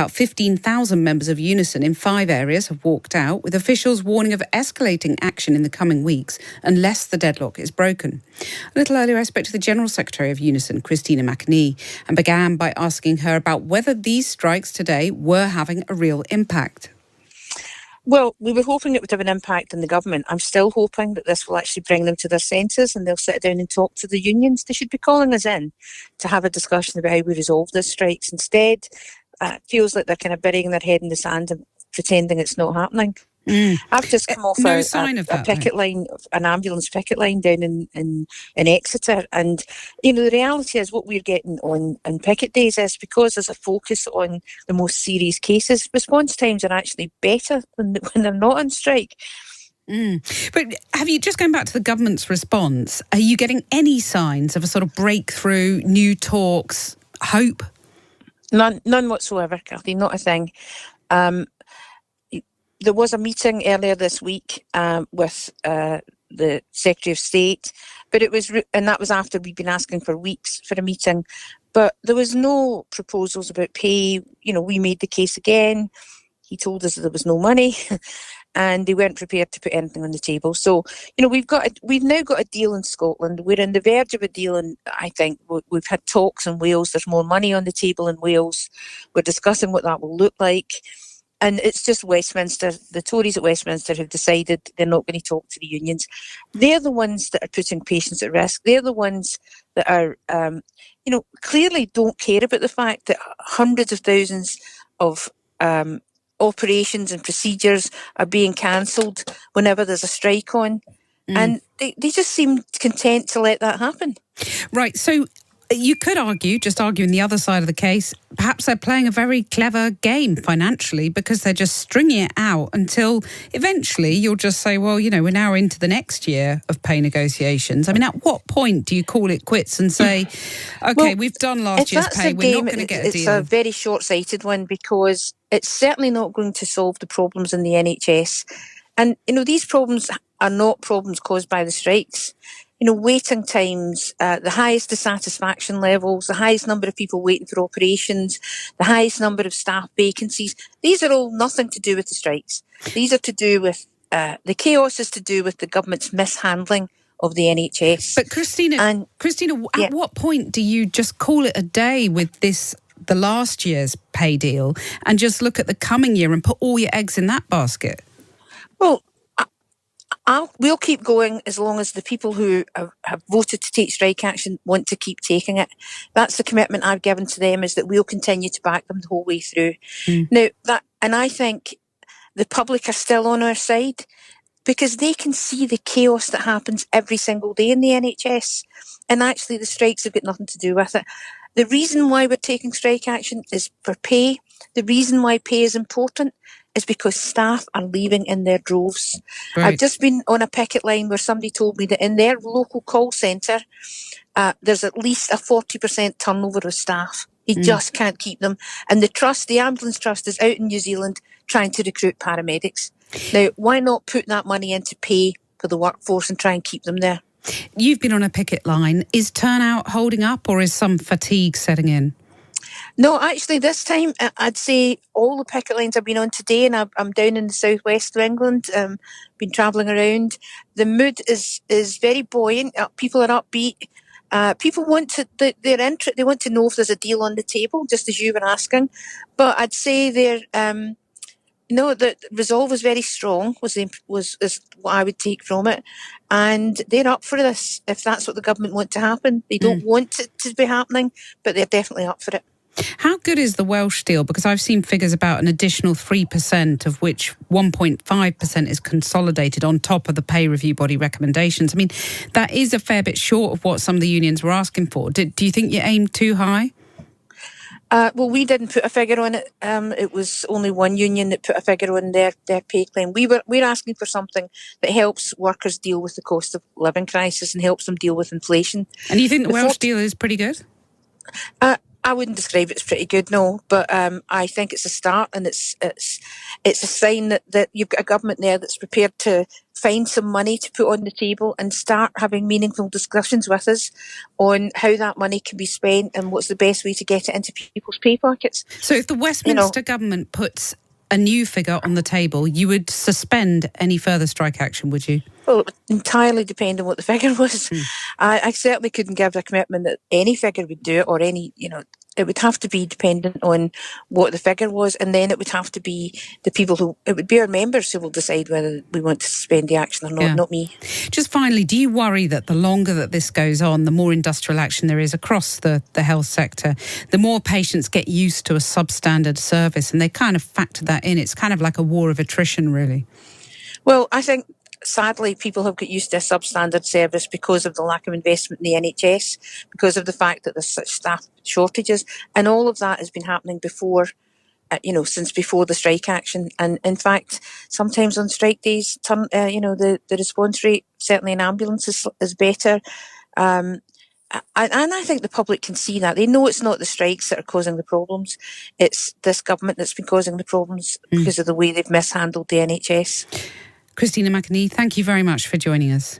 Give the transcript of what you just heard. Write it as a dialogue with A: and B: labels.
A: About 15,000 members of UNISON in 5 areas have walked out, with officials warning of escalating action in the coming weeks unless the deadlock is broken. A little earlier, I spoke to the General Secretary of UNISON, Christina McAnea, and began by asking her about whether these strikes today were having a real impact.
B: Well, we were hoping it would have an impact on the government. I'm still hoping that this will actually bring them to their senses and they'll sit down and talk to the unions. They should be calling us in to have a discussion about how we resolve these strikes. Instead, it feels like they're kind of burying their head in the sand and pretending it's not happening. I've just come off a picket line, an ambulance picket line down in Exeter, and the reality is what we're getting on picket days is because there's a focus on the most serious cases, response times are actually better when they're not on strike.
A: But have you, just going back to the government's response, are you getting any signs of a sort of breakthrough, new talks, hope?
B: None whatsoever, Cathy, not a thing. There was a meeting earlier this week with the Secretary of State, but that was after we'd been asking for weeks for a meeting. But there was no proposals about pay. We made the case again. He told us that there was no money, and they weren't prepared to put anything on the table. So, we've now got a deal in Scotland. We're on the verge of a deal, and I think we've had talks in Wales. There's more money on the table in Wales. We're discussing what that will look like. And it's just Westminster, the Tories at Westminster have decided they're not going to talk to the unions. They're the ones that are putting patients at risk. They're the ones that are, clearly don't care about the fact that hundreds of thousands of operations and procedures are being cancelled whenever there's a strike on. And they just seem content to let that happen.
A: Right, so you could argue, just arguing the other side of the case, perhaps they're playing a very clever game financially because they're just stringing it out until eventually you'll just say, well, we're now into the next year of pay negotiations. I mean, at what point do you call it quits and say, OK, we've done last year's pay, we're not going to get a deal?
B: It's a very short-sighted one because it's certainly not going to solve the problems in the NHS. And, these problems are not problems caused by the strikes. Waiting times, the highest dissatisfaction levels, the highest number of people waiting for operations, the highest number of staff vacancies. These are all nothing to do with the strikes. These are to do with, the chaos is to do with the government's mishandling of the NHS.
A: But Christina, at what point do you just call it a day with the last year's pay deal and just look at the coming year and put all your eggs in that basket?
B: Well, we'll keep going as long as the people who have voted to take strike action want to keep taking it. That's the commitment I've given to them, is that we'll continue to back them the whole way through. Now, and I think the public are still on our side because they can see the chaos that happens every single day in the NHS. And actually, the strikes have got nothing to do with it. The reason why we're taking strike action is for pay. The reason why pay is important is because staff are leaving in their droves. Right. I've just been on a picket line where somebody told me that in their local call centre, there's at least a 40% turnover of staff. He just can't keep them. And the ambulance trust is out in New Zealand trying to recruit paramedics. Now, why not put that money into pay for the workforce and try and keep them there?
A: You've been on a picket line. Is turnout holding up or is some fatigue setting in?
B: No, actually, this time I'd say all the picket lines I've been on today, and I'm down in the southwest of England, been travelling around. The mood is very buoyant. People are upbeat. People want to they want to know if there's a deal on the table, just as you were asking. But I'd say the resolve was very strong. Is what I would take from it, and they're up for this if that's what the government want to happen. They don't want it to be happening, but they're definitely up for it.
A: How good is the Welsh deal? Because I've seen figures about an additional 3%, of which 1.5% is consolidated on top of the pay review body recommendations. I mean, that is a fair bit short of what some of the unions were asking for. Do you think you aimed too high?
B: Well, we didn't put a figure on it. It was only one union that put a figure on their pay claim. We're asking for something that helps workers deal with the cost of living crisis and helps them deal with inflation.
A: And you think the Welsh deal is pretty good?
B: I wouldn't describe it as pretty good, no. But I think it's a start, and it's a sign that you've got a government there that's prepared to find some money to put on the table and start having meaningful discussions with us on how that money can be spent and what's the best way to get it into people's pay pockets.
A: So if the Westminster government puts a new figure on the table, you would suspend any further strike action, would you?
B: Well, it would entirely depend on what the figure was. I certainly couldn't give a commitment that any figure would do it, or any, it would have to be dependent on what the figure was, and then it would have to be the people it would be our members who will decide whether we want to suspend the action or not, not me.
A: Just finally, do you worry that the longer that this goes on, the more industrial action there is across the health sector, the more patients get used to a substandard service, and they kind of factor that in? It's kind of like a war of attrition, really.
B: Well, I think sadly, people have got used to a substandard service because of the lack of investment in the NHS, because of the fact that there's such staff shortages, and all of that has been happening before, since before the strike action. And in fact, sometimes on strike days, the response rate, certainly in ambulances, is better. And I think the public can see that. They know it's not the strikes that are causing the problems. It's this government that's been causing the problems because of the way they've mishandled the NHS.
A: Christina McAnea, thank you very much for joining us.